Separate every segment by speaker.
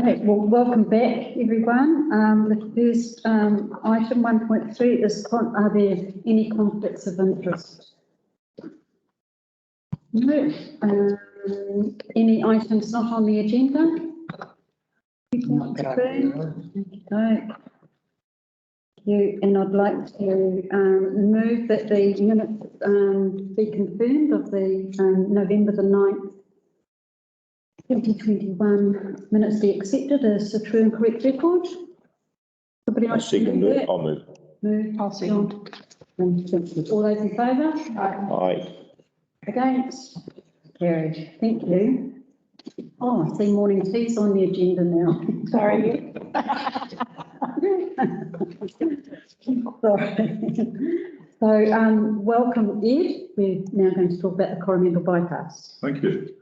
Speaker 1: Okay, well, welcome back, everyone. The first item 1.3 is are there any conflicts of interest? No. Any items not on the agenda? And I'd like to move that the minutes be confirmed of the November the 9th 2021 minutes be accepted as a true and correct record. Somebody
Speaker 2: I second it. I'll move.
Speaker 1: Move. I'll second. All those in favour?
Speaker 2: Aye.
Speaker 1: Against? Carried. Thank you. Oh, I see morning tea's on the agenda now. Sorry. Sorry. So, welcome, Ed. We're now going to talk about the Coromandel Bypass.
Speaker 3: Thank you.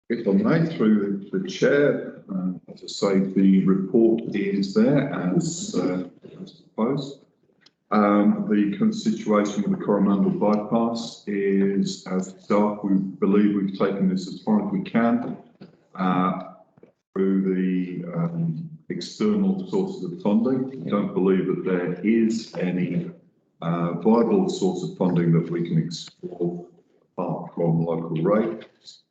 Speaker 3: If I may, through the chair, as I say, the report is there as proposed. The current situation with the Coromandel Bypass is, as staff, we believe we've taken this as far as we can through the external sources of funding. We don't believe that there is any viable source of funding that we can explore apart from local rates.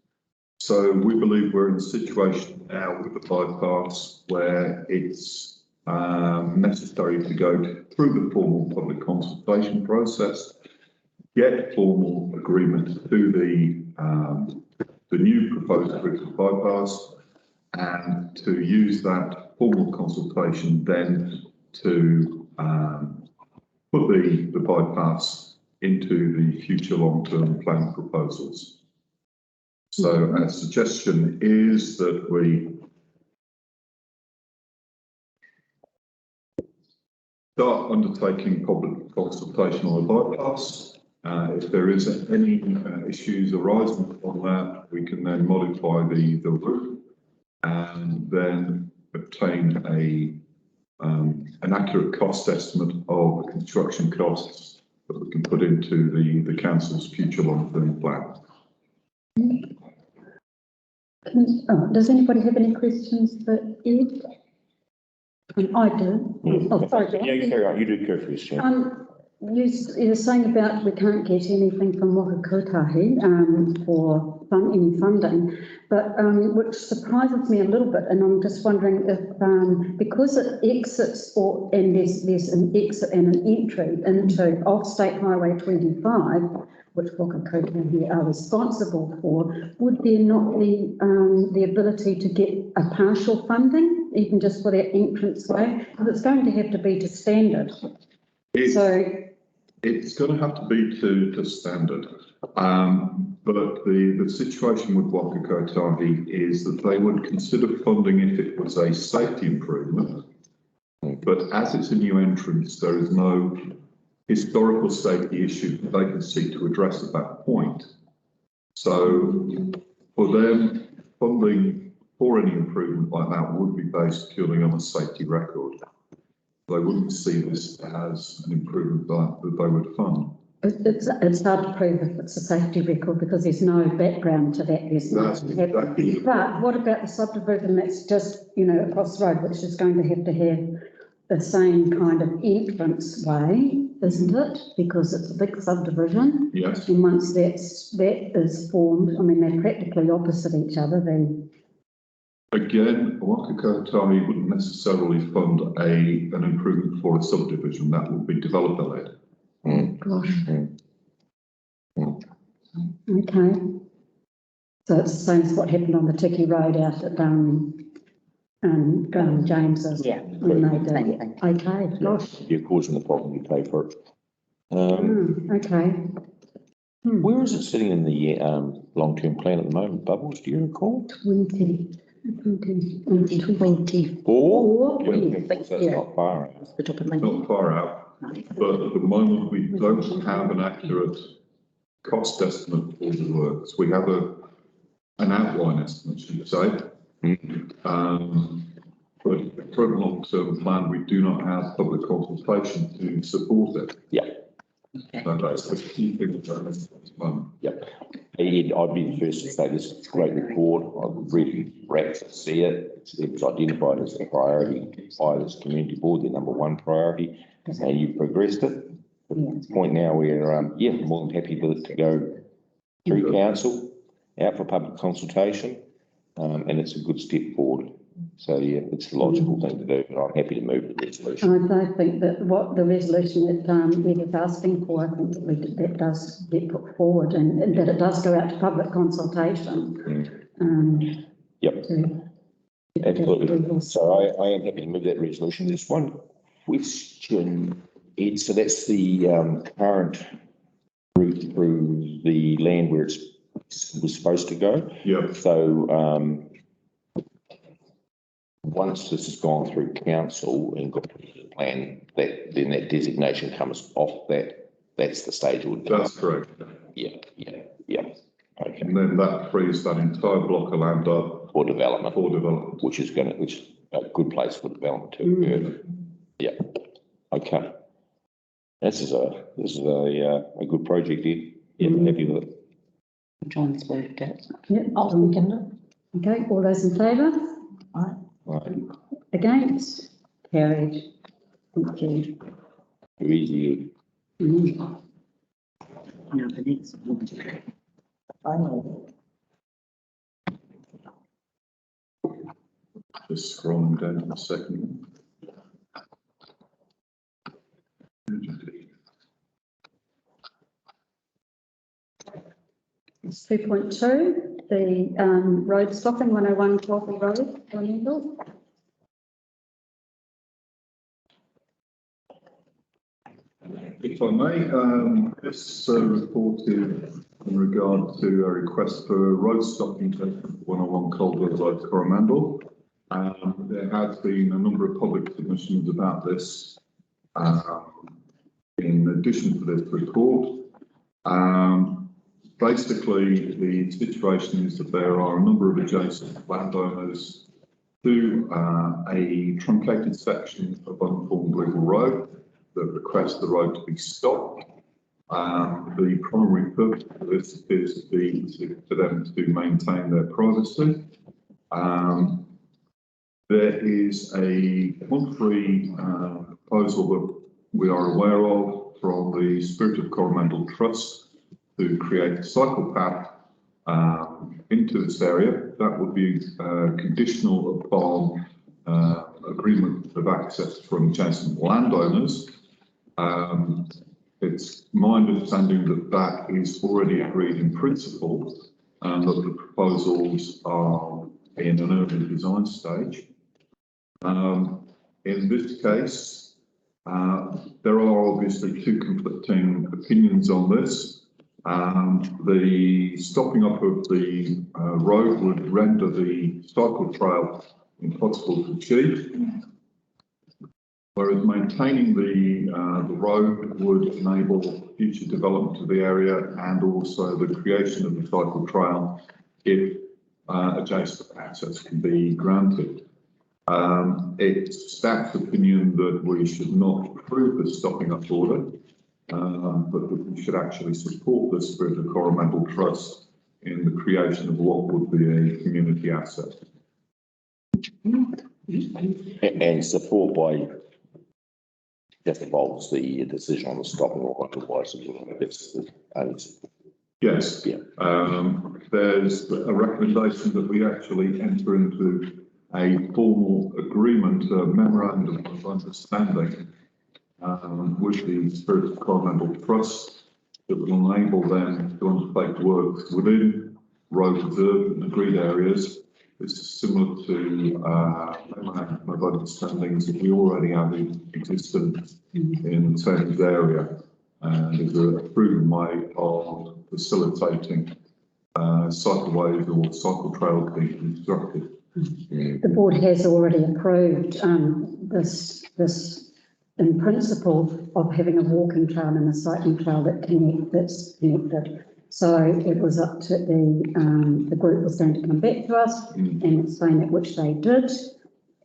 Speaker 3: So we believe we're in a situation now with the bypass where it's necessary to go through the formal public consultation process, get formal agreement to the new proposed route of bypass, and to use that formal consultation then to put the bypass into the future long-term plan proposals. So our suggestion is that we start undertaking public consultation on the bypass. If there is any issues arising from that, we can then modify the route and then obtain an accurate cost estimate of the construction costs that we can put into the council's future long-term plan.
Speaker 1: Does anybody have any questions for Ed? I do. Oh, sorry.
Speaker 2: Yeah, you carry on. You do carry first, yeah.
Speaker 1: You're saying about we can't get anything from Waka Kotahi for any funding, but which surprises me a little bit, and I'm just wondering if because it exits and there's an exit and an entry into off State Highway 25, which Waka Kotahi are responsible for, would there not be the ability to get a partial funding, even just for that entrance way? Because it's going to have to be to standard.
Speaker 3: It's going to have to be to standard, but the situation with Waka Kotahi is that they would consider funding if it was a safety improvement, but as it's a new entrance, there is no historical safety issue that they can seek to address at that point. So for them, funding for any improvement like that would be based purely on a safety record. They wouldn't see this as an improvement that they would fund.
Speaker 1: It's hard to prove if it's a safety record because there's no background to that. Exactly. But what about the subdivision that's just, across the road, which is going to have the same kind of entrance way, isn't it? Because it's a big subdivision.
Speaker 3: Yes.
Speaker 1: And once that is formed, I mean, they're practically opposite each other.
Speaker 3: Again, Waka Kotahi wouldn't necessarily fund an improvement for a subdivision. That would be developer-led.
Speaker 1: Gosh. Okay. So it's the same as what happened on the Tiki Road out at James's. Yeah. When they did. Okay. Gosh.
Speaker 2: You're causing the problem. You pay for it.
Speaker 1: Okay.
Speaker 2: Where is it sitting in the long-term plan at the moment? Bubbles, do you recall?
Speaker 1: 2024.
Speaker 2: That's not far out.
Speaker 3: Not far out, but at the moment we don't have an accurate cost estimate for the works. We have an outline estimate, should we say. But for a long-term plan, we do not have public consultation to support it.
Speaker 2: Yeah.
Speaker 3: So that's the key thing about this at the moment.
Speaker 2: Yep. Ed, I'd be the first to say this is a great report. I would really rapt to see it. It was identified as a priority by this community board, the number one priority, and you've progressed it. To the point now where, more than happy to go through council, out for public consultation, and it's a good step forward. So, yeah, it's the logical thing to do, but I'm happy to move the resolution.
Speaker 1: I think that what the resolution that Ed is asking for, I think that does get put forward and that it does go out to public consultation.
Speaker 2: Yep, absolutely. So I am happy to move that resolution. There's one question, Ed. So that's the current route through the land where it was supposed to go.
Speaker 3: Yeah.
Speaker 2: So once this has gone through council and got the plan, then that designation comes off that. That's the stage.
Speaker 3: That's correct.
Speaker 2: Yeah. Okay.
Speaker 3: And then that frees that entire block of land up
Speaker 2: For development,
Speaker 3: which
Speaker 2: which is a good place for development to occur. Yeah. Okay. This is a good project, Ed. Yeah, I'm happy with it.
Speaker 4: John's worked it.
Speaker 1: Yep.
Speaker 4: I'll second it.
Speaker 1: Okay, all those in favour?
Speaker 4: Aye.
Speaker 2: Right.
Speaker 1: Against? Carried. Thank you.
Speaker 2: Too easy.
Speaker 1: Mm.
Speaker 4: Now the next one. Final.
Speaker 3: Just scrolling down to the second one.
Speaker 1: It's 2.2, the road stopping 101 Coromandel Road, Coromandel.
Speaker 3: If I may, this report is in regard to a request for road stopping to 101 Colville Road, Coromandel. There has been a number of public submissions about this in addition to this report. Basically, the situation is that there are a number of adjacent landowners to a truncated section of unformed legal road that request the road to be stopped. The primary purpose of this appears to be for them to maintain their privacy. There is a monthly proposal that we are aware of from the Spirit of Coromandel Trust to create a cycle path into this area. That would be conditional upon agreement of access from adjacent landowners. It's my understanding that that is already agreed in principle and that the proposals are in an early design stage. In this case, there are obviously two conflicting opinions on this. The stopping up of the road would render the cycle trail impossible to achieve, whereas maintaining the road would enable future development of the area and also the creation of the cycle trail if adjacent access can be granted. It's staff's opinion that we should not approve the stopping up order, but that we should actually support the Spirit of Coromandel Trust in the creation of what would be a community asset.
Speaker 2: And support by just involves the decision on the stopping or otherwise.
Speaker 3: Yes. Yeah. There's a recommendation that we actually enter into a formal agreement, a memorandum of understanding with the Spirit of Coromandel Trust that will enable them to undertake work within road reserve and agreed areas. This is similar to memorandum of understandings that we already have in existence in the Thames area, and is a proven way of facilitating cycleways or cycle trails being constructed.
Speaker 1: The board has already approved this in principle of having a walking trail and a cycling trail that's connected. So it was up to the group was going to come back to us and explain it, which they did,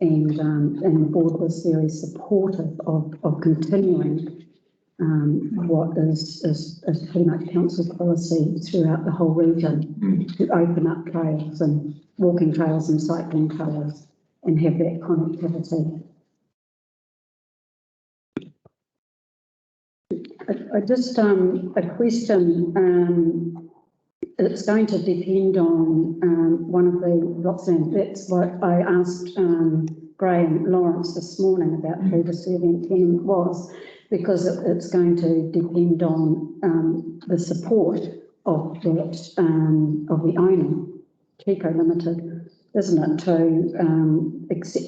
Speaker 1: and the board was very supportive of continuing what is pretty much council policy throughout the whole region, to open up trails and walking trails and cycling trails and have that connectivity. I just, a question, it's going to depend on one of the Roxanne. That's what I asked Graham Lawrence this morning about who the servant tenant was, because it's going to depend on the support of that of the owner, Chico Limited, isn't it,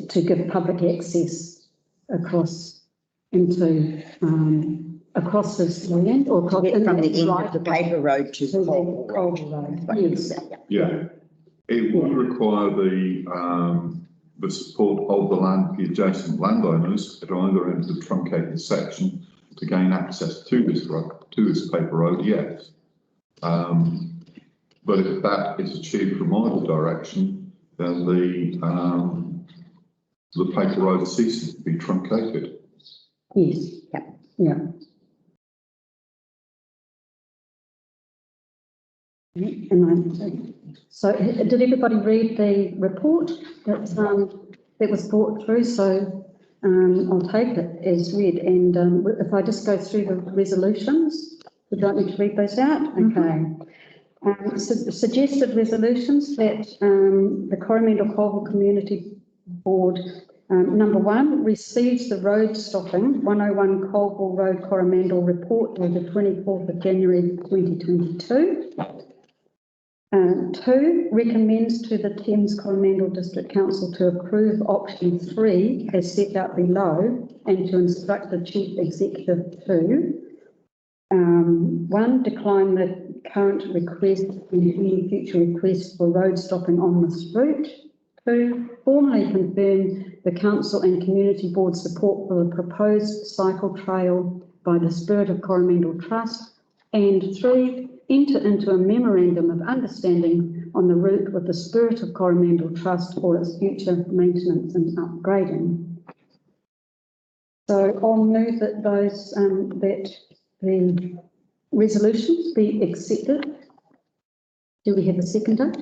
Speaker 1: to give public access across into across this land, or
Speaker 4: To get from the end of the paper road to
Speaker 1: the
Speaker 4: Colville Road.
Speaker 1: Colville Road. Yes.
Speaker 3: Yeah, it would require the support of the adjacent landowners at either end of the truncated section to gain access to this road, to this paper road, yes. But if that is achieved from either direction, then the paper road ceases to be truncated.
Speaker 1: Yes. Yeah. And so did everybody read the report that was brought through? So I'll take it as read, and if I just go through the resolutions, we don't need to read those out. Okay. Suggested resolutions that the Coromandel-Colville Community Board, number 1, receives the road stopping 101 Colville Road Coromandel report dated 24th of January 2022. 2, recommends to the Thames Coromandel District Council to approve option 3 as set out below and to instruct the Chief Executive to 1, decline the current request and any future request for road stopping on this route. 2, formally confirm the Council and Community Board support for the proposed cycle trail by the Spirit of Coromandel Trust. And 3, enter into a memorandum of understanding on the route with the Spirit of Coromandel Trust for its future maintenance and upgrading. So I'll move that those that the resolutions be accepted. Do we have a seconder?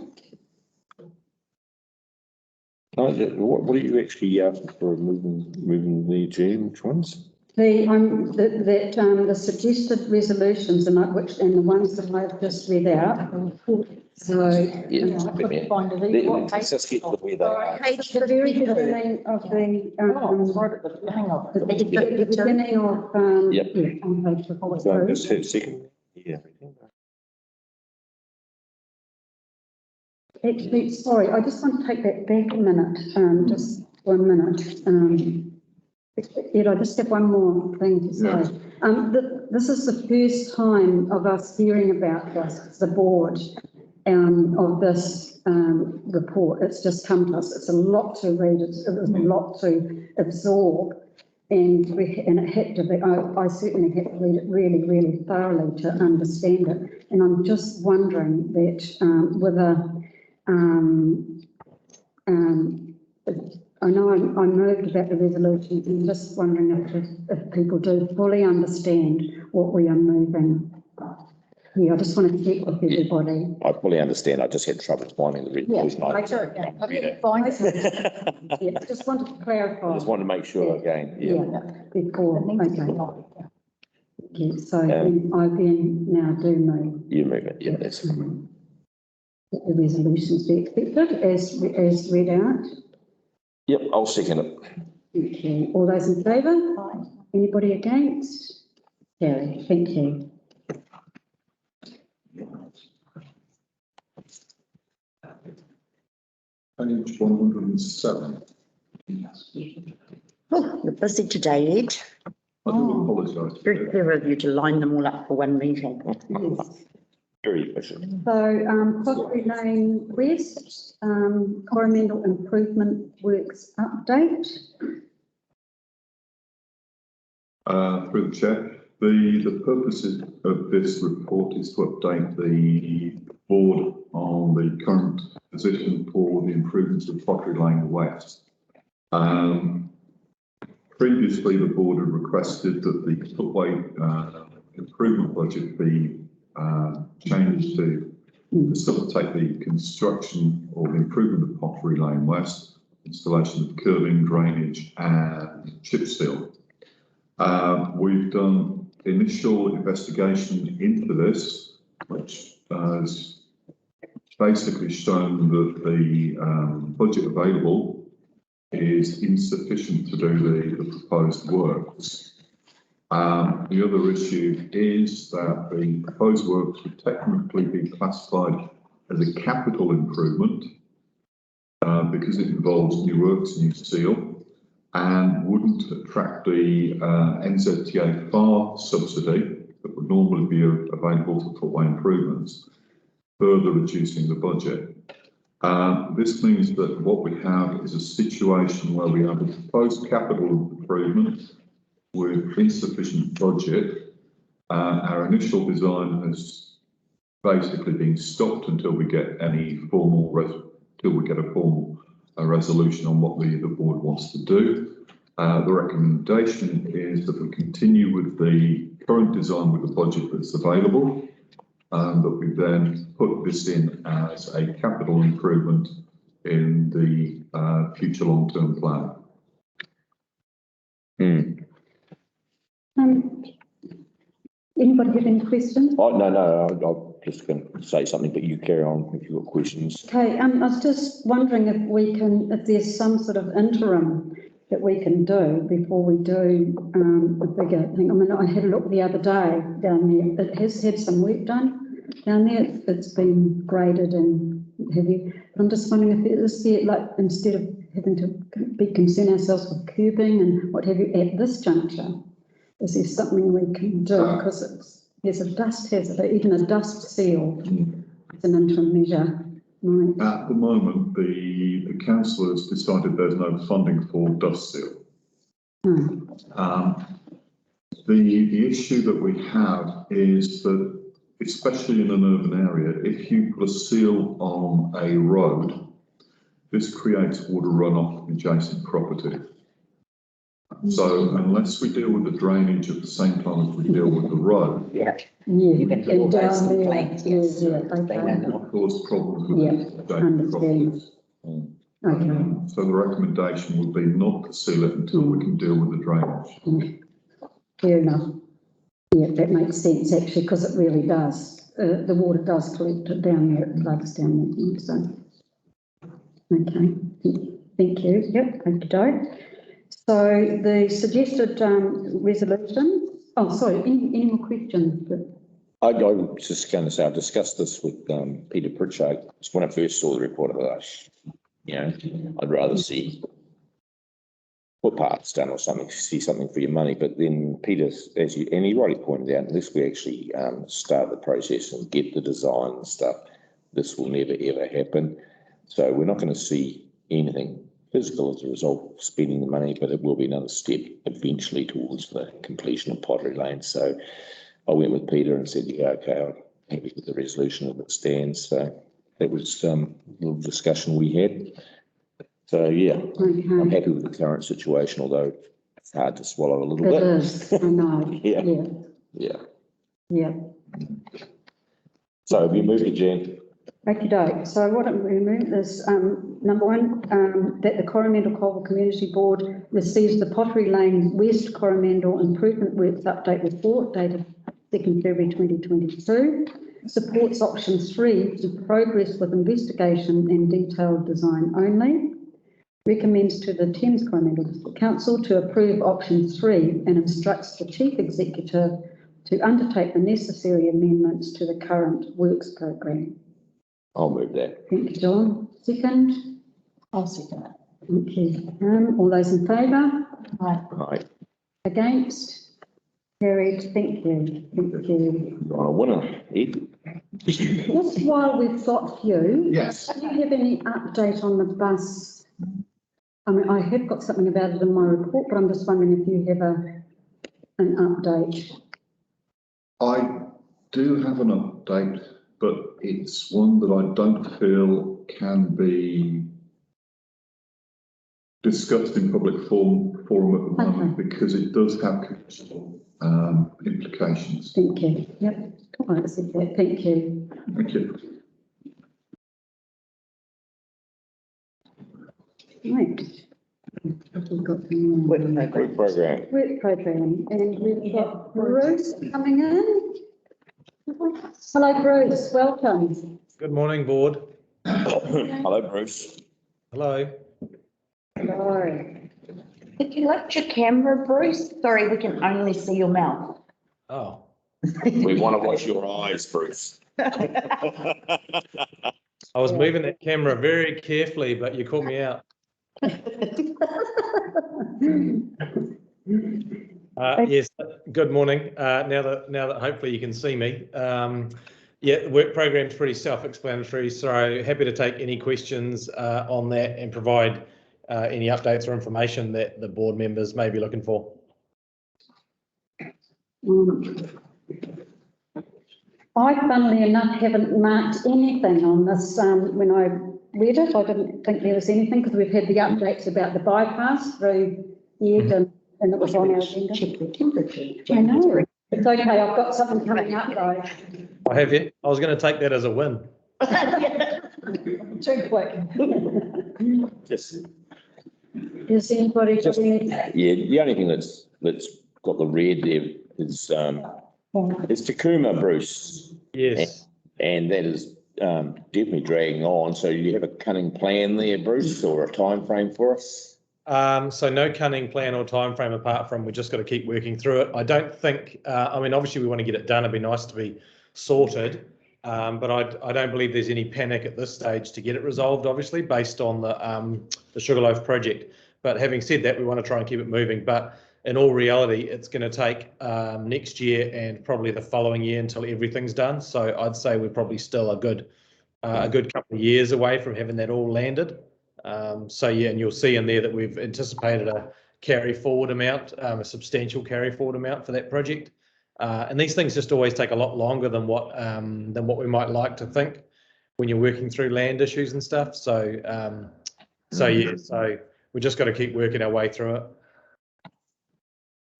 Speaker 2: What are you actually asking for, moving the term, which ones?
Speaker 1: The suggested resolutions and the ones that I've just read out. So
Speaker 2: Yeah,
Speaker 4: I couldn't find it either. What
Speaker 2: let's just get to where they are.
Speaker 1: page the very beginning of the
Speaker 4: Right at the beginning of it.
Speaker 1: the beginning of
Speaker 2: Yep.
Speaker 1: yeah, on page
Speaker 2: So just have a second. Yeah.
Speaker 1: Actually, sorry, I just want to take that back a minute, just 1 minute. Ed, I just have one more thing to say.
Speaker 3: Yes.
Speaker 1: This is the first time of us hearing about this, the board, of this report. It's just come to us. It's a lot to read. It was a lot to absorb, and it had to be. I certainly had to read it really, really thoroughly to understand it. And I'm just wondering that whether I know I'm moved about the resolution, and I'm just wondering if people do fully understand what we are moving here. I just want to check with everybody.
Speaker 2: I fully understand. I just had trouble finding the resolution.
Speaker 1: Yeah, just wanted to clarify.
Speaker 2: I just wanted to make sure again.
Speaker 1: Before, okay. Yeah, so I then now do move.
Speaker 2: You move it, yeah, that's fine.
Speaker 1: That the resolutions be accepted as read out.
Speaker 2: Yep, I'll second it.
Speaker 1: Okay, all those in favour? Aye. Anybody against? Carry, thank you.
Speaker 3: Page 107.
Speaker 4: Oh, you're busy today, Ed.
Speaker 3: I do apologise.
Speaker 4: Very clever of you to line them all up for one meeting.
Speaker 1: Yes.
Speaker 2: Very efficient.
Speaker 1: So, Pottery Lane West, Coromandel Improvement Works update.
Speaker 3: Through the chair, the purposes of this report is to update the board on the current position for the improvements of Pottery Lane West. previously the board had requested that the footway improvement budget be changed to facilitate the construction or the improvement of Pottery Lane West, installation of curbing, drainage and chip seal. We've done initial investigation into this, which has basically shown that the budget available is insufficient to do the proposed works. The other issue is that the proposed works would technically be classified as a capital improvement because it involves new works, new seal, and wouldn't attract the NZTA FAR subsidy that would normally be available for footway improvements, further reducing the budget. This means that what we have is a situation where we have a proposed capital improvement with insufficient budget. Our initial design has basically been stopped until we get any formal resolution on what the board wants to do. The recommendation is that we continue with the current design with the budget that's available, that we then put this in as a capital improvement in the future long-term plan.
Speaker 1: Anybody have any questions?
Speaker 2: Oh, no, I'm just going to say something, but you carry on if you've got questions.
Speaker 1: Okay, I was just wondering if there's some sort of interim that we can do before we do a bigger thing. I mean, I had a look the other day down there. It has had some work done down there. It's been graded and heavy. But I'm just wondering if it's there, like, instead of having to concern ourselves with curbing and what have you at this juncture, is there something we can do? Because there's a dust hazard, even a dust seal. It's an interim measure. Right.
Speaker 3: At the moment, the council has decided there's no funding for dust seal. The issue that we have is that, especially in an urban area, if you put a seal on a road, this creates water runoff from adjacent property. So unless we deal with the drainage at the same time as we deal with the road,
Speaker 4: You can
Speaker 1: and down
Speaker 4: some
Speaker 1: there,
Speaker 4: planes,
Speaker 1: yes,
Speaker 4: yes.
Speaker 1: okay.
Speaker 3: it will cause problems with adjacent properties.
Speaker 1: Okay.
Speaker 3: So the recommendation would be not to seal it until we can deal with the drainage.
Speaker 1: Fair enough. Yeah, that makes sense actually, because it really does. The water does collect it down there, it floods down there. So, okay, thank you. Yep, okay. So the suggested resolution. Oh, sorry. Any more questions?
Speaker 2: I was just going to say I discussed this with Peter Pritchard. When I first saw the report, I thought, I'd rather see footpaths done or something, see something for your money. But then Peter, and he rightly pointed out, unless we actually start the process and get the design and stuff, this will never ever happen. So we're not going to see anything physical as a result of spending the money, but it will be another step eventually towards the completion of Pottery Lane. So I went with Peter and said, yeah, okay, I'm happy with the resolution as it stands. So that was a little discussion we had. So yeah,
Speaker 1: Okay.
Speaker 2: I'm happy with the current situation, although it's hard to swallow a little bit.
Speaker 1: It is, I know. Yeah.
Speaker 2: So have you moved it, Jan?
Speaker 1: Okey-doke. So what we move is, number one, that the Coromandel-Colville Community Board receives the Pottery Lane West Coromandel Improvement Works Update Report dated 2nd February 2022, supports option 3 to progress with investigation and detailed design only, recommends to the Thames Coromandel District Council to approve option 3 and instructs the Chief Executive to undertake the necessary amendments to the current works program.
Speaker 2: I'll move that.
Speaker 1: Thank you, John. Second?
Speaker 4: I'll second that.
Speaker 1: Thank you. All those in favour?
Speaker 2: Aye.
Speaker 1: Against? Carried. Thank you. Thank you.
Speaker 2: You're on a winner, Ed.
Speaker 1: Just while we've got you.
Speaker 3: Yes.
Speaker 1: Do you have any update on the bus? I mean, I have got something about it in my report, but I'm just wondering if you have an update.
Speaker 3: I do have an update, but it's one that I don't feel can be discussed in public forum at the moment because it does have commercial implications.
Speaker 1: Thank you. Yep. All right, that's it. Thank you.
Speaker 3: Thank you.
Speaker 1: Right. We've got some
Speaker 2: Work program.
Speaker 1: work program, and we've got Bruce coming in. Hello, Bruce. Welcome.
Speaker 5: Good morning, board.
Speaker 2: Hello, Bruce.
Speaker 5: Hello.
Speaker 1: Hello.
Speaker 4: If you lift your camera, Bruce, sorry, we can only see your mouth.
Speaker 5: Oh,
Speaker 2: We want to watch your eyes, Bruce.
Speaker 5: I was moving that camera very carefully, but you caught me out. Yes, good morning. Now that hopefully you can see me. Yeah, the work program's pretty self-explanatory, so happy to take any questions on that and provide any updates or information that the board members may be looking for.
Speaker 1: I, funnily enough, haven't marked anything on this. When I read it, I didn't think there was anything because we've had the updates about the bypass through the end and it was on our agenda.
Speaker 4: Check the temperature.
Speaker 1: I know. It's okay. I've got something coming up though.
Speaker 5: I have it. I was going to take that as a win.
Speaker 1: Too quick.
Speaker 2: Just,
Speaker 1: Does anybody?
Speaker 2: Just- yeah, the only thing that's got the red there is it's Takuma, Bruce.
Speaker 5: Yes.
Speaker 2: And that is definitely dragging on. So you have a cunning plan there, Bruce, or a time frame for us?
Speaker 5: So no cunning plan or time frame apart from we just got to keep working through it. I don't think, I mean, obviously we want to get it done. It'd be nice to be sorted, but I don't believe there's any panic at this stage to get it resolved, obviously, based on the Sugarloaf project. But having said that, we want to try and keep it moving. But in all reality, it's going to take next year and probably the following year until everything's done. So I'd say we're probably still a good couple of years away from having that all landed. So yeah, and you'll see in there that we've anticipated a carry forward amount, a substantial carry forward amount for that project. And these things just always take a lot longer than what we might like to think when you're working through land issues and stuff. So yeah, so we just got to keep working our way through it.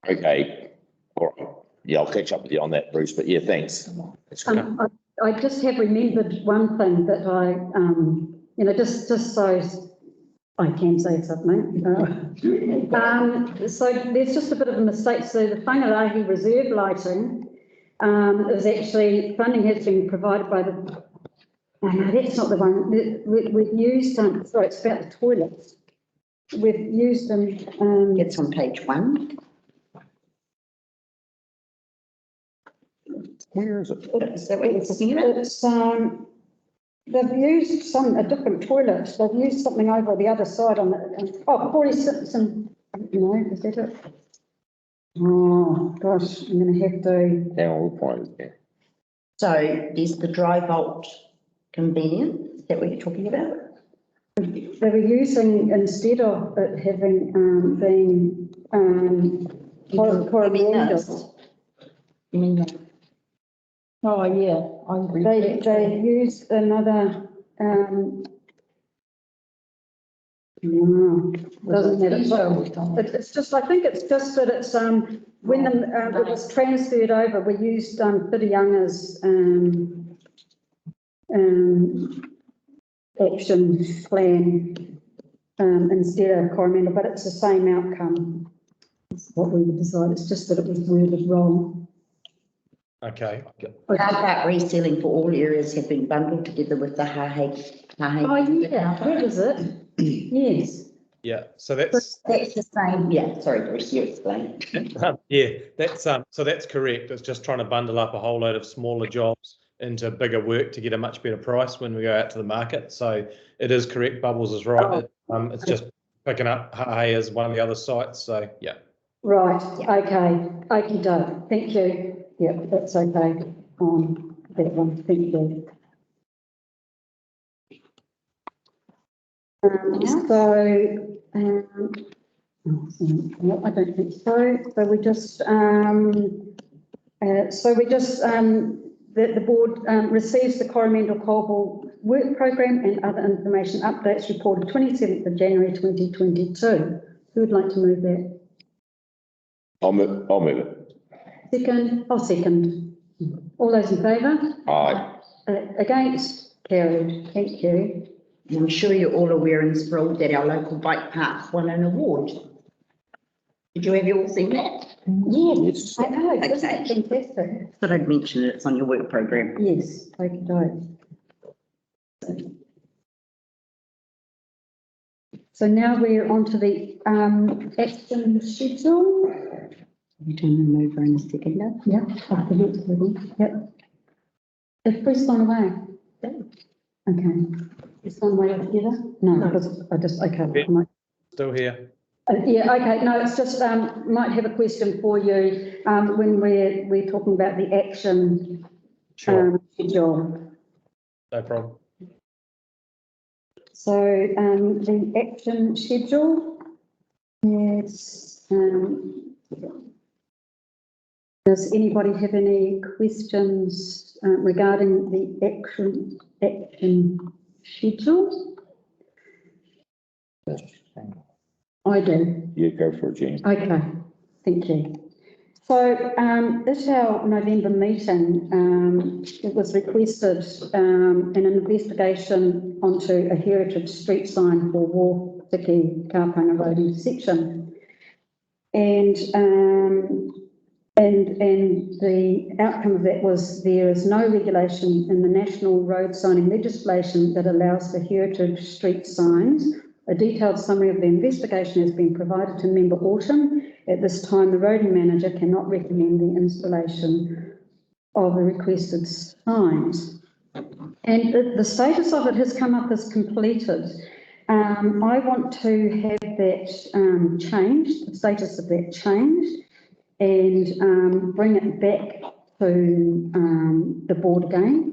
Speaker 2: Okay. All right. Yeah, I'll catch up with you on that, Bruce. But yeah, thanks. That's good.
Speaker 1: I just have remembered one thing that I, just so I can say something. So there's just a bit of a mistake. So the Whangarāhi reserve lighting is actually, funding has been provided by the, oh no, that's not the one. We've used, sorry, it's about the toilets. We've used them.
Speaker 4: It's on page 1.
Speaker 2: Where is it?
Speaker 4: Is that what you're talking about?
Speaker 1: It's, they've used a different toilet. They've used something over the other side on the, oh, 46 and, no, is that it? Oh, gosh, I'm going to have to.
Speaker 2: Hang on, we'll find it there.
Speaker 4: So there's the dry vault convenience. Is that what you're talking about?
Speaker 1: They were using, instead of it having been Coromandel.
Speaker 4: You mean that? Oh, yeah.
Speaker 1: They used another, no, doesn't matter. It's just, I think it's just that it's, when it was transferred over, we used Whitianga's action plan instead of Coromandel, but it's the same outcome. That's what we would decide. It's just that it was worded wrong.
Speaker 5: Okay.
Speaker 4: How about resealing for all areas have been bundled together with the Hahei?
Speaker 1: Oh, yeah, where is it? Yes.
Speaker 5: Yeah. So that's
Speaker 4: the same. Yeah. Sorry, Bruce, you explain.
Speaker 5: yeah. That's so that's correct. It's just trying to bundle up a whole load of smaller jobs into bigger work to get a much better price when we go out to the market. So it is correct. Bubbles is right. It's just picking up Hahei as one of the other sites. So yeah.
Speaker 1: Right. Okay. Okie doke. Thank you. Yeah, that's okay on that one. Thank you. No, I don't think so. So we just, the board receives the Coromandel-Colville work program and other information updates reported 27th of January 2022. Who would like to move that?
Speaker 2: I'll move it.
Speaker 1: Second, I'll second. All those in favour?
Speaker 2: Aye.
Speaker 1: Against? Carried. Thank you.
Speaker 4: I'm sure you're all aware and thrilled that our local bike path won an award. Did you have you all seen that?
Speaker 2: Yes.
Speaker 1: I know, isn't
Speaker 4: Okay.
Speaker 1: it fantastic?
Speaker 4: Thought I'd mention it, it's on your work program.
Speaker 1: Yes, okay. So now we're on to the action schedule.
Speaker 4: You turn them over in a second.
Speaker 1: Yep, after the next one. Yep. Has Bruce gone away? Okay. It's gone away altogether? No, because I just, okay.
Speaker 5: Yeah.
Speaker 1: I might-
Speaker 5: Still here.
Speaker 1: Yeah, okay, no, it's just, might have a question for you, when we're talking about the action,
Speaker 5: Sure,
Speaker 1: schedule.
Speaker 5: no problem.
Speaker 1: So, the action schedule is, does anybody have any questions regarding the action schedule? I do.
Speaker 2: You go for it, Jean.
Speaker 1: Okay, thank you. So, at our November meeting, it was requested, an investigation onto a heritage street sign for Wōtiki Kapanga Road intersection. And the outcome of that was there is no regulation in the national road signing legislation that allows for heritage street signs. A detailed summary of the investigation has been provided to Member Autumn. At this time, the roading manager cannot recommend the installation of the requested signs. And the status of it has come up as completed. I want to have that changed, the status of that changed, and bring it back to the board again.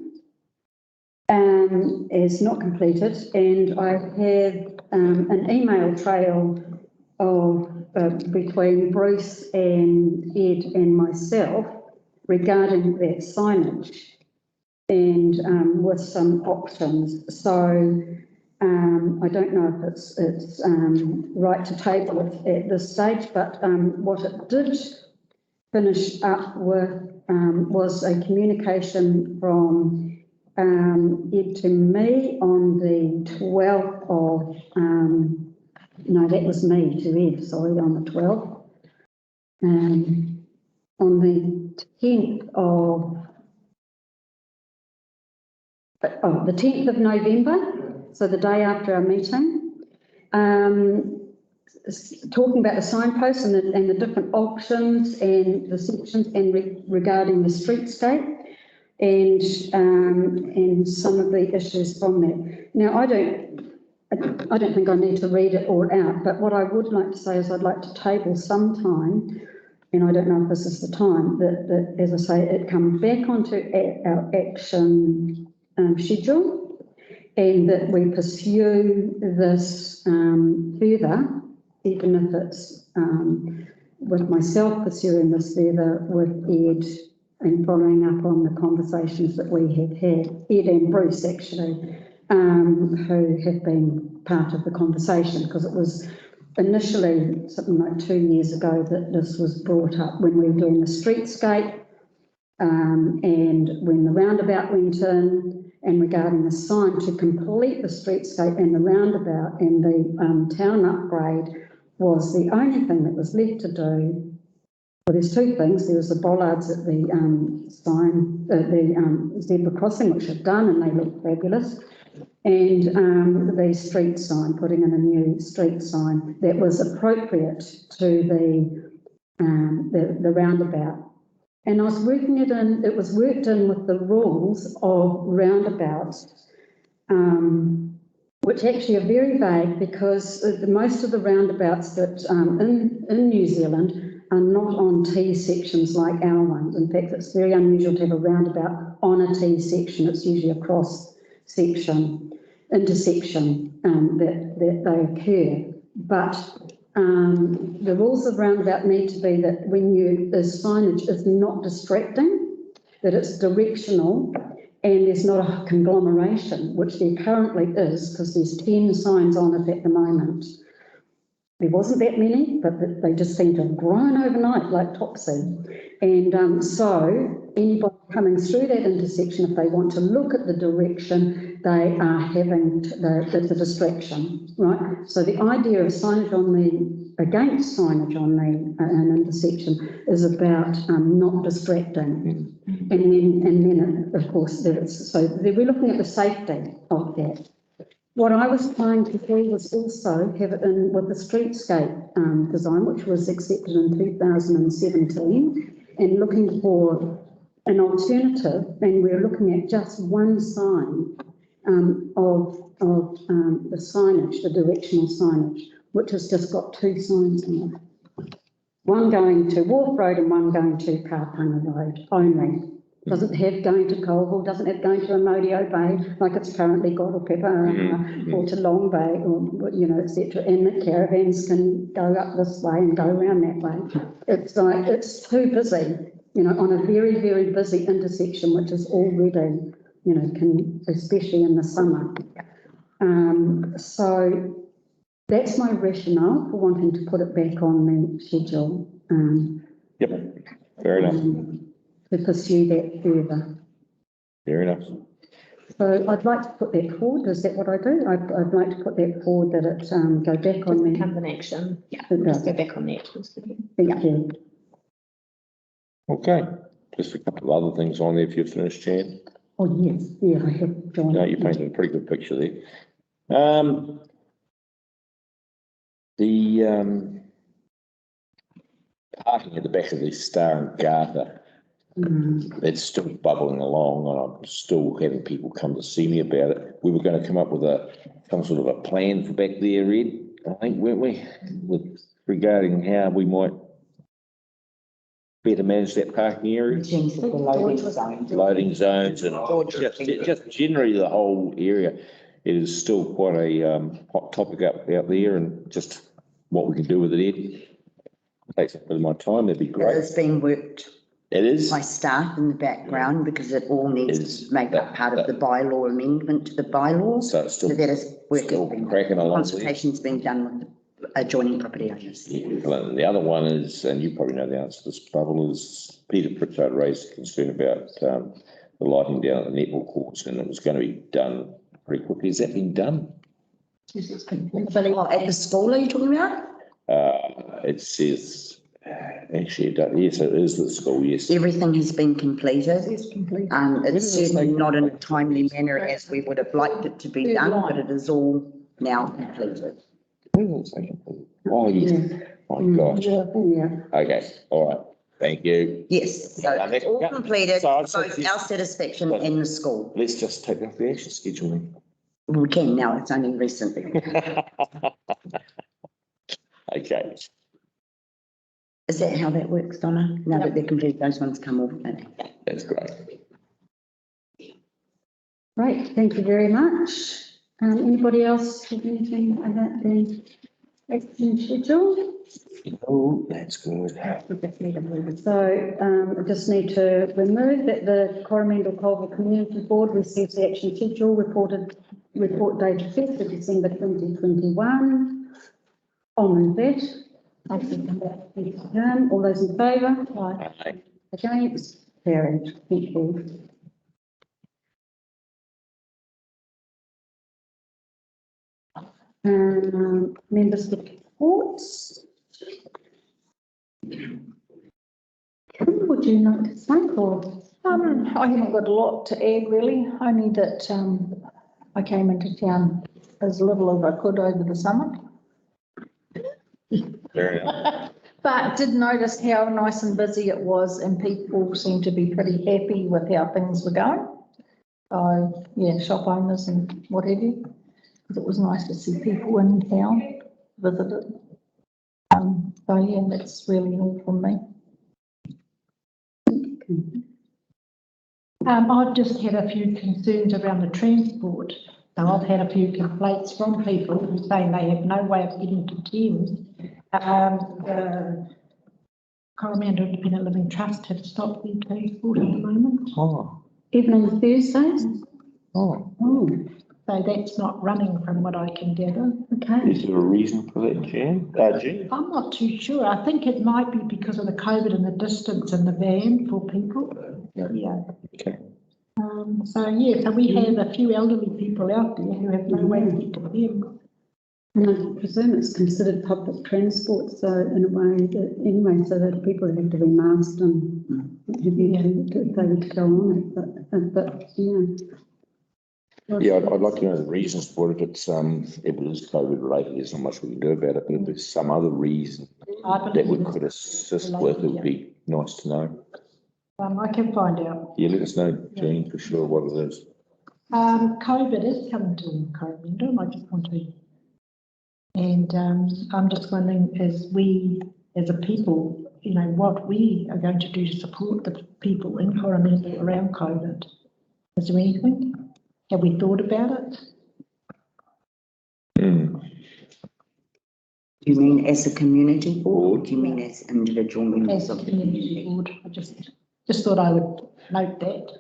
Speaker 1: Is not completed, and I have an email trail of between Bruce and Ed and myself regarding that signage and with some options. So I don't know if it's right to table it at this stage, but what it did finish up with was a communication from Ed to me on the 12th of, no, that was me to Ed, sorry, on the 12th. On the 10th of, the 10th of November, so the day after our meeting, talking about the signposts and the different options and the sections and regarding the streetscape. And some of the issues from that. Now, I don't think I need to read it all out, but what I would like to say is I'd like to table sometime, and I don't know if this is the time, that as I say, it comes back onto our action schedule, and that we pursue this further, even if it's with myself pursuing this further with Ed, and following up on the conversations that we have had, Ed and Bruce actually, who have been part of the conversation, because it was initially something like 2 years ago that this was brought up when we were doing the streetscape, and when the roundabout went in, and regarding the sign to complete the streetscape and the roundabout and the town upgrade was the only thing that was left to do. Well, there's two things. There was the bollards at the zebra crossing, which are done and they look fabulous, and the street sign, putting in a new street sign that was appropriate to the roundabout. And I was working it in. It was worked in with the rules of roundabouts, which actually are very vague because most of the roundabouts that in New Zealand are not on T sections like our ones. In fact, it's very unusual to have a roundabout on a T section. It's usually a cross section, intersection that they occur. But the rules of roundabout need to be that when the signage is not distracting, that it's directional, and there's not a conglomeration, which there currently is, because there's 10 signs on it at the moment. There wasn't that many, but they just seem to have grown overnight like topsy. And so anybody coming through that intersection, if they want to look at the direction, they are having the distraction, right? So the idea of signage against signage on an intersection is about not distracting. And then of course, so we're looking at the safety of that. What I was trying to do was also have it in with the streetscape design, which was accepted in 2017, and looking for an alternative, and we're looking at just one sign of the signage, the directional signage, which has just got 2 signs in it. One going to Wharf Road and one going to Kapanga Road only. Doesn't have going to Colville, doesn't have going to Amodio Bay, like it's currently got, or Pepper, or to Long Bay, or, etc. And the caravans can go up this way and go around that way. It's like, it's too busy, on a very, very busy intersection, which is already, especially in the summer. So that's my rationale for wanting to put it back on the schedule.
Speaker 2: Yep, fair enough.
Speaker 1: To pursue that further.
Speaker 2: Fair enough.
Speaker 1: So I'd like to put that forward. Is that what I do? I'd like to put that forward, that it go back on the.
Speaker 4: Becomes an action. Yeah,
Speaker 1: It does.
Speaker 4: go back on the action.
Speaker 1: Thank you.
Speaker 2: Okay, just a couple of other things on there if you're finished, Jan.
Speaker 1: Oh, yes, yeah, I have, John.
Speaker 2: No, you painted a pretty good picture there. The parking at the back of the Star and Garter, it's still bubbling along, and I'm still having people come to see me about it. We were going to come up with some sort of a plan for back there, Ed, I think, weren't we? Regarding how we might better manage that parking area.
Speaker 4: In terms of the loading zones.
Speaker 2: Loading zones and just generally the whole area. It is still quite a hot topic out there, and just what we can do with it, Ed. Takes up a bit of my time, that'd be great.
Speaker 4: It's being worked
Speaker 2: It is.
Speaker 4: by staff in the background, because it all needs to make up part of the bylaw amendment to the bylaws.
Speaker 2: So it's still,
Speaker 4: So that is work
Speaker 2: still
Speaker 4: has been
Speaker 2: cracking along.
Speaker 4: consultation's been done with adjoining property owners.
Speaker 2: Yeah, and the other one is, and you probably know the answer to this, Bubble, is Peter Pritchard raised a concern about the lighting down at the netball courts, and it was going to be done pretty quickly. Has that been done?
Speaker 4: Oh, at the school, are you talking about?
Speaker 2: It says, actually, yes, it is the school, yes.
Speaker 4: Everything has been completed. It's certainly not in a timely manner as we would have liked it to be done, but it is all now completed.
Speaker 2: Oh, yes. My gosh.
Speaker 1: Yeah.
Speaker 2: Okay, all right. Thank you.
Speaker 4: Yes, so it's all completed,
Speaker 2: So
Speaker 4: both our satisfaction and the school.
Speaker 2: Let's just take off the action schedule then.
Speaker 4: We can now, it's only recently.
Speaker 2: Okay.
Speaker 4: Is that how that works, Donna? Now that they're completed, those ones come off.
Speaker 2: That's great.
Speaker 1: Great, thank you very much. Anybody else have anything about the action schedule?
Speaker 2: Oh, that's good.
Speaker 1: So I just need to remove that the Coromandel-Colville Community Board receives the action schedule report dated 1st of December 2021. I'll move that. All those in favour?
Speaker 2: Aye.
Speaker 1: Against? Carried. Thank you. Members' reports. Kim, would you like to say, or?
Speaker 6: I haven't got a lot to add really, only that I came into town as little as I could over the summer.
Speaker 2: Fair enough.
Speaker 6: But did notice how nice and busy it was, and people seemed to be pretty happy with how things were going. So yeah, shop owners and what have you. It was nice to see people in town visited. So yeah, that's really all from me.
Speaker 7: I've just had a few concerns around the transport. So I've had a few complaints from people who say they have no way of getting to Thames. The Coromandel Independent Living Trust have stopped their transport at the moment.
Speaker 2: Oh.
Speaker 1: Even on Thursdays?
Speaker 2: Oh,
Speaker 1: Oh,
Speaker 7: So that's not running from what I can gather.
Speaker 1: okay.
Speaker 2: is there a reason for that, Jan? Jean?
Speaker 7: I'm not too sure. I think it might be because of the COVID and the distance in the van for people. Yeah.
Speaker 2: Okay.
Speaker 7: So yeah, so we have a few elderly people out there who have no way to get to them.
Speaker 1: And I presume it's considered public transport, so in a way that, anyway, so that people have to be masked and have you if they were to go on it, but, yeah.
Speaker 2: Yeah, I'd like to know the reasons for it. If it's, if it is COVID related, there's not much we can do about it, but if there's some other reason
Speaker 7: I
Speaker 2: that we
Speaker 7: believe
Speaker 2: could assist with, it would be nice to know.
Speaker 7: I can find out.
Speaker 2: Yeah, let us know, Jean, for sure what it is.
Speaker 7: COVID is coming to Coromandel, and I just want to, and I'm just wondering, as we, as a people, you know, what we are going to do to support the people in Coromandel around COVID. Is there anything? Have we thought about it?
Speaker 2: Hmm.
Speaker 4: Do you mean as a community board, or do you mean as individual members
Speaker 7: As a
Speaker 4: of the
Speaker 7: community
Speaker 4: community?
Speaker 7: board, I just thought I would note that.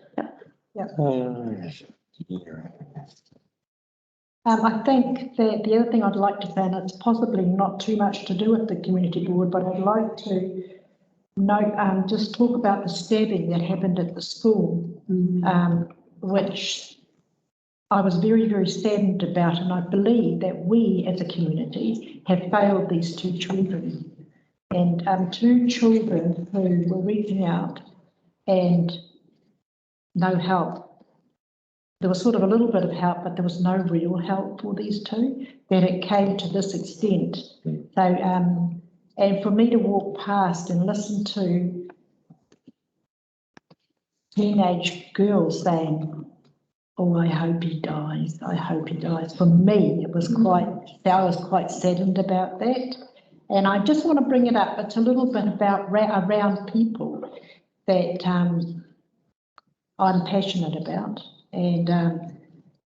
Speaker 7: I think that the other thing I'd like to say, and it's possibly not too much to do with the community board, but I'd like to note, just talk about the stabbing that happened at the school, which I was very, very saddened about, and I believe that we as a community have failed these two children. And two children who were reaching out and no help. There was sort of a little bit of help, but there was no real help for these two, that it came to this extent. So, and for me to walk past and listen to teenage girls saying, oh, I hope he dies, I hope he dies. For me, it was I was quite saddened about that. And I just want to bring it up. It's a little bit about around people that I'm passionate about. And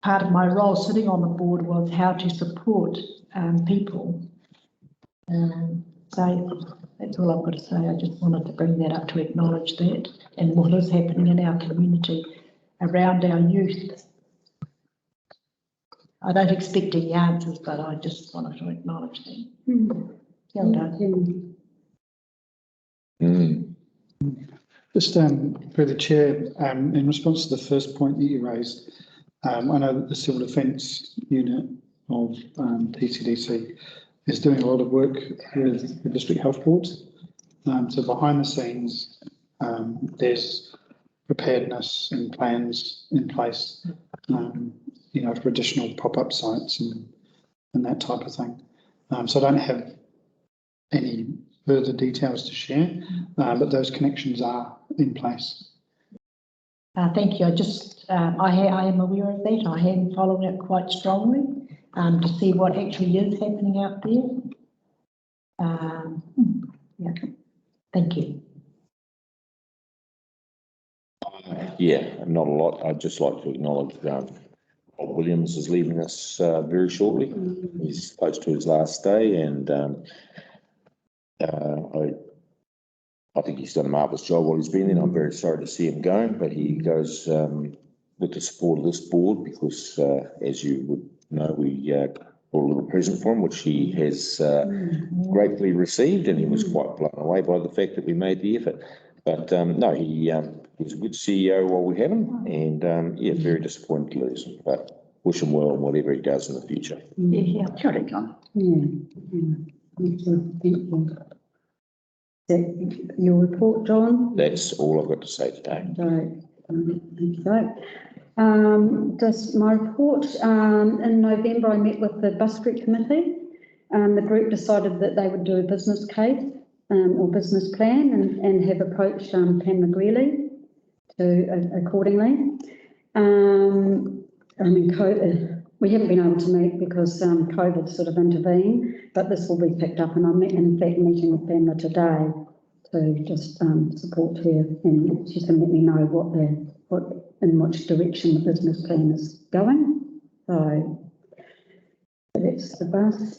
Speaker 7: part of my role sitting on the board was how to support people. So that's all I've got to say. I just wanted to bring that up to acknowledge that and what is happening in our community around our youth. I don't expect any answers, but I just wanted to acknowledge them. Well done.
Speaker 8: Just through the chair, in response to the first point that you raised, I know that the civil defence unit of TCDC is doing a lot of work with the district health boards. So behind the scenes, there's preparedness and plans in place, you know, for additional pop-up sites and that type of thing. So I don't have any further details to share, but those connections are in place.
Speaker 7: Thank you. I just, I am aware of that. I am following it quite strongly to see what actually is happening out there. Yeah, thank you.
Speaker 2: Yeah, not a lot. I'd just like to acknowledge Bob Williams is leaving us very shortly. He's close to his last day, and I think he's done a marvellous job while he's been there. I'm very sorry to see him going, but he goes with the support of this board because, as you would know, we brought a little present for him, which he has gratefully received, and he was quite blown away by the fact that we made the effort. But no, he was a good CEO while we had him, and yeah, very disappointed to lose him, but wish him well in whatever he does in the future.
Speaker 4: Yeah, sure, John.
Speaker 1: Thank you. Is that your report, John?
Speaker 2: That's all I've got to say today.
Speaker 1: Right. Thank you. Just my report, in November I met with the bus route committee. The group decided that they would do a business case or business plan and have approached Pam McGreely to accordingly. I mean, we haven't been able to meet because COVID sort of intervened, but this will be picked up, and I'm in fact meeting with Pamela today to just support her, and she's going to let me know in which direction the business plan is going. So that's the bus.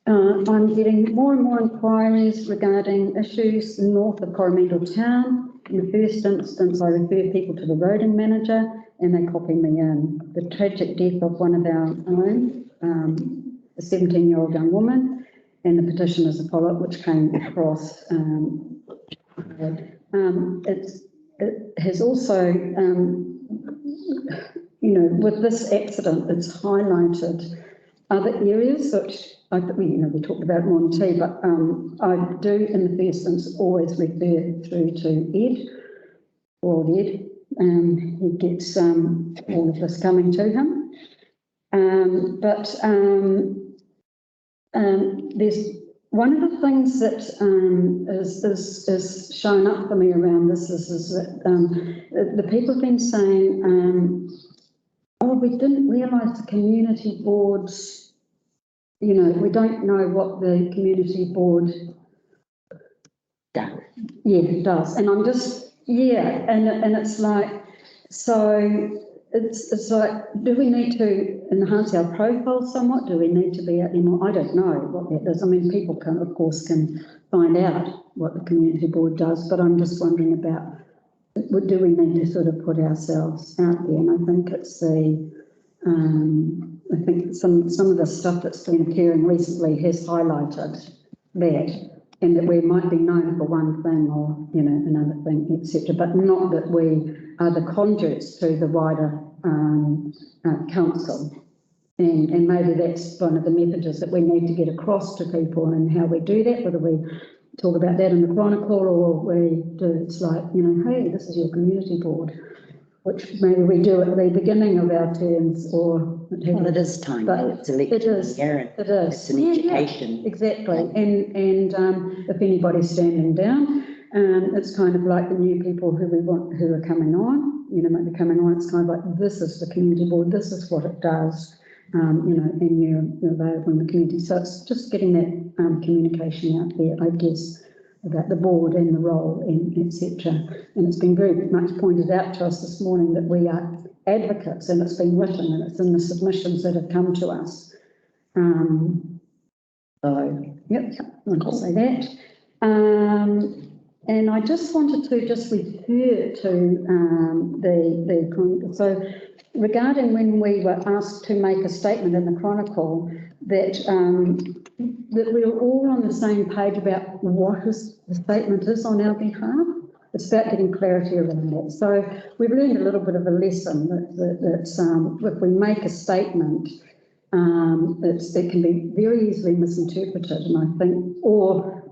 Speaker 1: I'm getting more and more inquiries regarding issues north of Coromandel town. In the first instance, I refer people to the roading manager and they copy me in. The tragic death of one of our own, a 17-year-old young woman, and the petition as a follow-up, which came across. It has also, with this accident, it's highlighted other areas which we talked about more on tea, but I do in the first instance always refer through to Ed, or Ed. He gets all of this coming to him. There's one of the things that is shown up for me around this is that the people have been saying, oh, we didn't realise the community boards, we don't know what the community board does. And I'm just, and it's like, so it's like, do we need to enhance our profile somewhat? Do we need to be out there more? I don't know what that is. I mean, people can, of course, can find out what the community board does, but I'm just wondering about, do we need to sort of put ourselves out there? And I think it's I think some of the stuff that's been occurring recently has highlighted that, and that we might be known for one thing or, another thing, etc., but not that we are the conduits to the wider council. And maybe that's one of the messages that we need to get across to people, and how we do that, whether we talk about that in the Chronicle or we do, it's like, hey, this is your community board, which maybe we do at the beginning of our terms or...
Speaker 4: Well, it is time, it's election year, and it's an education.
Speaker 1: Yeah, exactly, and if anybody's standing down, it's kind of like the new people who we want, who are coming on, might be coming on, it's kind of like, this is the community board, this is what it does, and you're available in the community. So it's just getting that communication out there, I guess, about the board and the role and etc. And it's been very much pointed out to us this morning that we are advocates, and it's been written and it's in the submissions that have come to us. So, yep, I'll say that. And I just wanted to just refer to so regarding when we were asked to make a statement in the Chronicle that that we were all on the same page about what the statement is on our behalf. It's about getting clarity around that. So we've learned a little bit of a lesson that if we make a statement, it can be very easily misinterpreted, and I think, or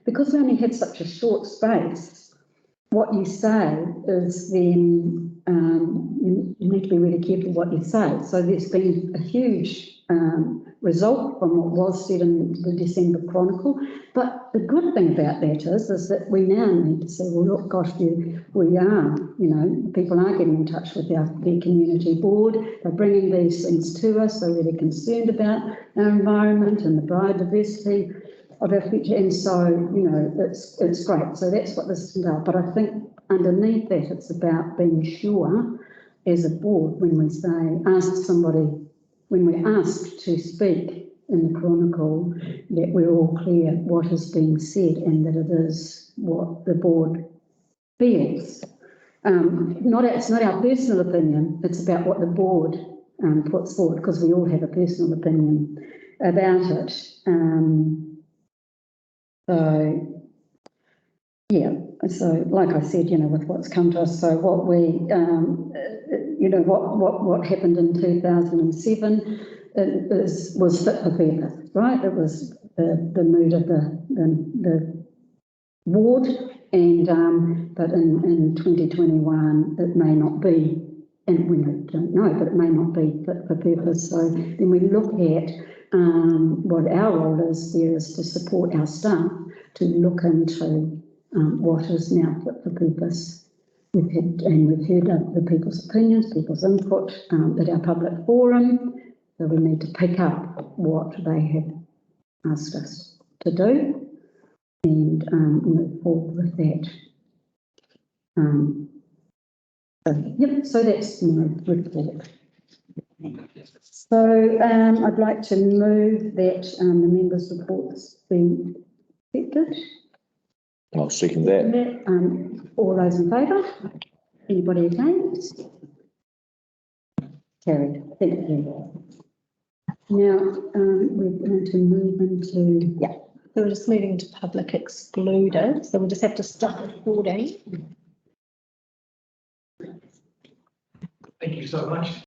Speaker 1: because we only had such a short space, what you say is then you need to be really careful what you say. So there's been a huge result from what was said in the December Chronicle. But the good thing about that is that we now need to say, well, look, gosh, we are, people are getting in touch with their community board. They're bringing these things to us. They're really concerned about our environment and the biodiversity of our future. And so, it's great. So that's what this is about. But I think underneath that, it's about being sure as a board when we say, when we're asked to speak in the Chronicle, that we're all clear what is being said and that it is what the board feels. It's not our personal opinion, it's about what the board puts forward, because we all have a personal opinion about it. So like I said, with what's come to us, so what we, what happened in 2007 was fit for purpose, right? It was the mood of the ward, and but in 2021 it may not be, and we don't know, but it may not be fit for purpose. So then we look at what our role is there is to support our staff to look into what is now fit for purpose. We've heard the people's opinions, people's input at our public forum, so we need to pick up what they have asked us to do and move forward with that. So that's my report. So I'd like to move that the members' reports be accepted.
Speaker 2: I'll second that.
Speaker 1: All those in favour? Anybody against? Carried, thank you. Now, we're going to move into.
Speaker 7: So we're just moving into public excluded, so we'll just have to stop recording.
Speaker 5: Thank you so much.